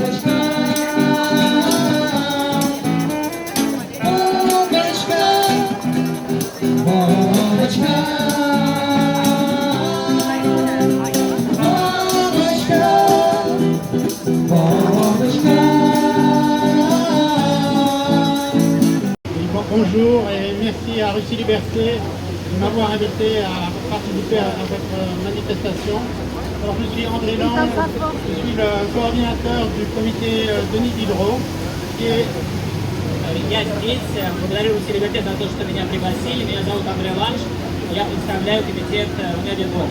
Bonjour et merci à Russie Liberté de m'avoir invité à participer à votre manifestation. Alors, je suis André Lang, je suis le coordinateur du comité Denis Diderot, qui est... Я здесь, благодарю Руси Либерте за то, что меня пригласили. Меня зовут Андрей Ланш, я представляю комитет Denis Diderot.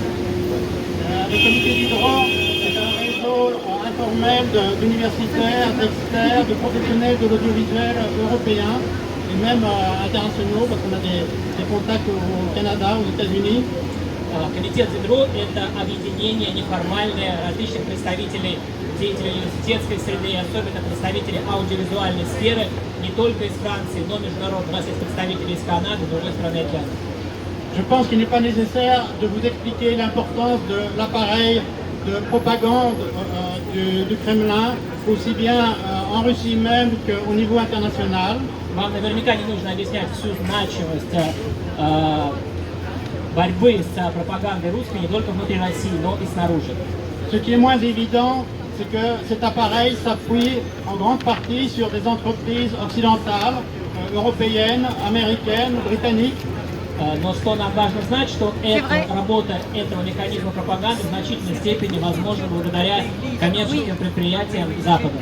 Le comité Diderot est un réseau informel d'universitaires, d'experts, de professionnels de l'audiovisuel européen et même internationaux, parce qu'on a des contacts au Canada, aux États-Unis. Комитет Diderot – это объединение неформальное различных представителей деятелей университетской среды и особенно представителей аудиовизуальной сферы не только из Франции, но международно. У нас есть представители из Канады, другой страны океана. Je pense qu'il n'est pas nécessaire de vous expliquer l'importance de l'appareil de propagande du Kremlin, aussi bien en Russie même qu'au niveau international. Вам наверняка не нужно объяснять всю значимость борьбы с пропагандой русской не только внутри России, но и снаружи. Ce qui est moins évident, c'est que cet appareil s'appuie en grande partie sur des entreprises occidentales, européennes, américaines, britanniques. Но что нам важно знать, что работа этого механизма пропаганды в значительной степени возможна благодаря коммерческим предприятиям Запада.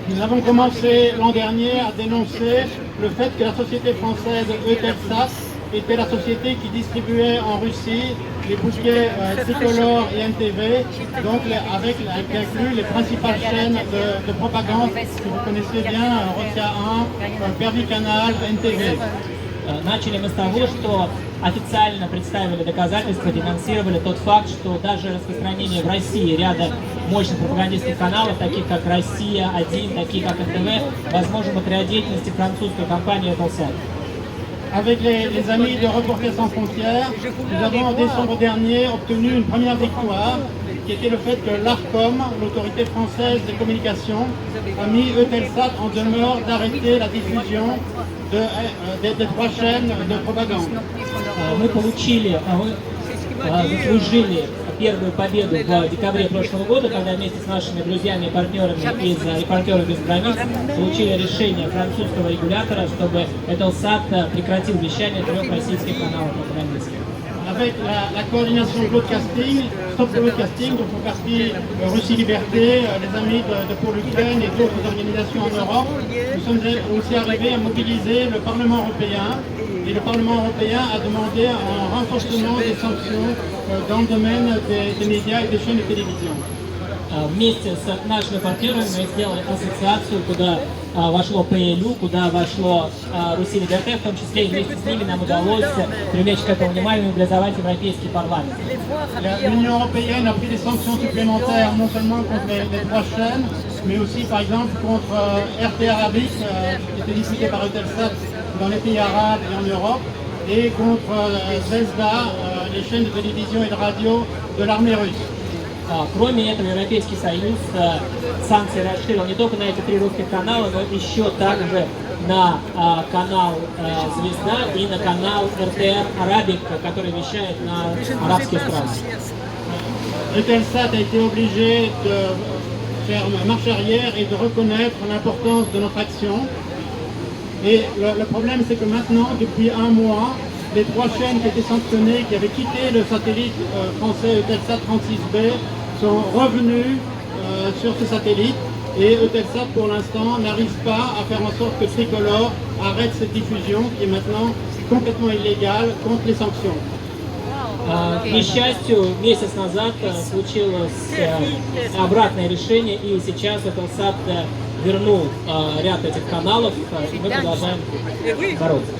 Nous avons commencé l'an dernier à dénoncer le fait que la société française Eutelsat était la société qui distribuait en Russie les bouquets Tricolore et NTV, donc avec inclus les principales chaînes de propagande que vous connaissez bien, Russia 1, Первый канал, NTV. Начали мы с того, что официально представили доказательства, денонсировали тот факт, что даже распространение в России ряда мощных пропагандистских каналов, таких как «Россия-1», такие как НТВ, возможно благодаря деятельности французской компании Eutelsat. Avec les amis de Reporters sans frontières, nous avons en décembre dernier obtenu une première victoire, qui était le fait que l'ARCOM, l'autorité française des communications, a mis Eutelsat en demeure d'arrêter la diffusion des trois chaînes de propagande. Мы заслужили первую победу в декабре прошлого года, когда вместе с нашими друзьями и партнерами из «Репортеров без границ» получили решение французского регулятора, чтобы Eutelsat прекратил вещание трех российских каналов пропагандистских. Avec la coordination broadcasting, Stop Broadcasting, dont font partie Russie Liberté, les amis de Pour l'Ukraine et d'autres organisations en Europe, nous sommes aussi arrivés à mobiliser le Parlement européen. Et le Parlement européen a demandé un renforcement des sanctions dans le domaine des médias et des chaînes de télévision. Вместе с нашими партнерами мы сделали ассоциацию, куда вошло ПЛУ, куда вошло Руси Либерте, в том числе и вместе с ними нам удалось привлечь к этому вниманию и мобилизовать Европейский парламент. L'Union européenne a pris des sanctions supplémentaires non seulement contre les trois chaînes, mais aussi par exemple contre RT Arabic, qui était diffusé par Eutelsat dans les pays arabes et en Europe, et contre Zvezda, les chaînes de télévision et de radio de l'armée russe. Кроме этого, Европейский Союз санкции расширил не только на эти три русских канала, но еще также на канал «Звезда» и на канал РТР «Арабик», который вещает на арабские страны. Eutelsat a été obligé de faire marche arrière et de reconnaître l'importance de notre action. Et le problème, c'est que maintenant, depuis un mois, les trois chaînes qui étaient sanctionnées, qui avaient quitté le satellite français Eutelsat 36B, sont revenues sur ce satellite. Et Eutelsat, pour l'instant, n'arrive pas à faire en sorte que Tricolore arrête cette diffusion, qui est maintenant complètement illégale contre les sanctions. К несчастью, месяц назад случилось обратное решение, и сейчас Eutelsat вернул ряд этих каналов, и мы продолжаем бороться.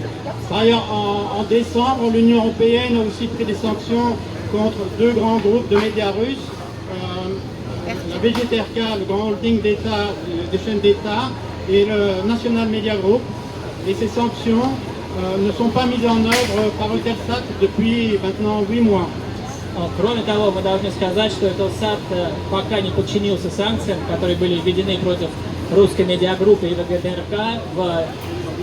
Par ailleurs, en décembre, l'Union européenne a aussi pris des sanctions contre deux grands groupes de médias russes, la VGTRK, le grand holding d'État, des chaînes d'État, et le National Media Group. Et ces sanctions ne sont pas mises en œuvre par Eutelsat depuis maintenant 8 mois. Кроме того, мы должны сказать, что Eutelsat пока не подчинился санкциям, которые были введены против русской медиагруппы и ВГТРК в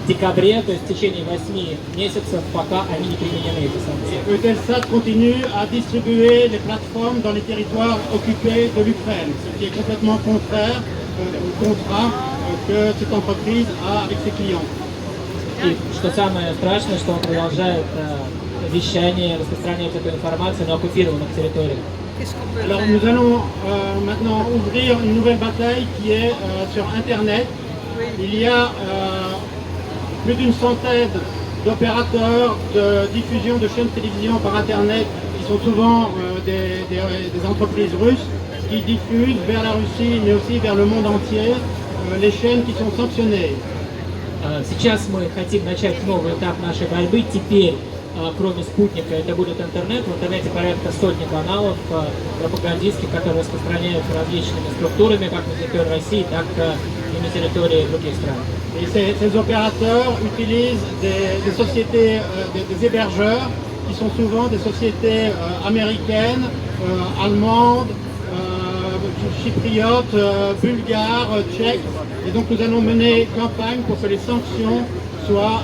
декабре, то есть в течение 8 месяцев, пока они не применены, эти санкции. Eutelsat continue à distribuer les plateformes dans les territoires occupés de l'Ukraine, ce qui est complètement contraire au contrat que cette entreprise a avec ses clients. И что самое страшное, что он продолжает вещание, распространять эту информацию на оккупированных территориях. Alors nous allons maintenant ouvrir une nouvelle bataille qui est sur Internet. Il y a plus d'une centaine d'opérateurs de diffusion de chaînes de télévision par Internet qui sont souvent des entreprises russes qui diffusent vers la Russie mais aussi vers le monde entier les chaînes qui sont sanctionnées. Сейчас мы хотим начать новый этап нашей борьбы. Теперь, кроме спутника, это будет интернет. В интернете порядка сотни каналов пропагандистских, которые распространяются различными структурами, как на территории России, так и на территории других стран. Et ces opérateurs utilisent des sociétés, des hébergeurs qui sont souvent des sociétés américaines, allemandes, chypriotes, bulgares, tchèques. Et donc nous allons mener campagne pour que les sanctions soient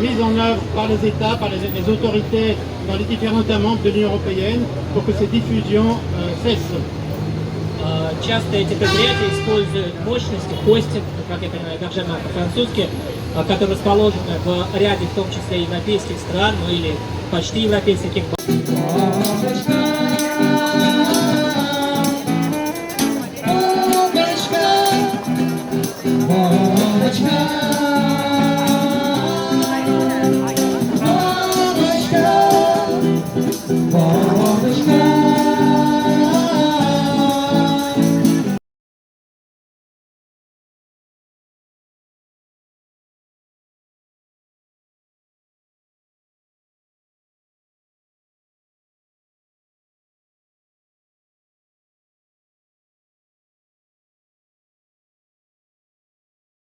mises en œuvre par les États, par les autorités dans les différents États membres de l'Union européenne pour que ces diffusions cessent. Часто эти предприятия используют мощности, хостинг, как я понимаю, hébergement по-французски, которые расположены в ряде, в том числе европейских стран, ну или почти европейских.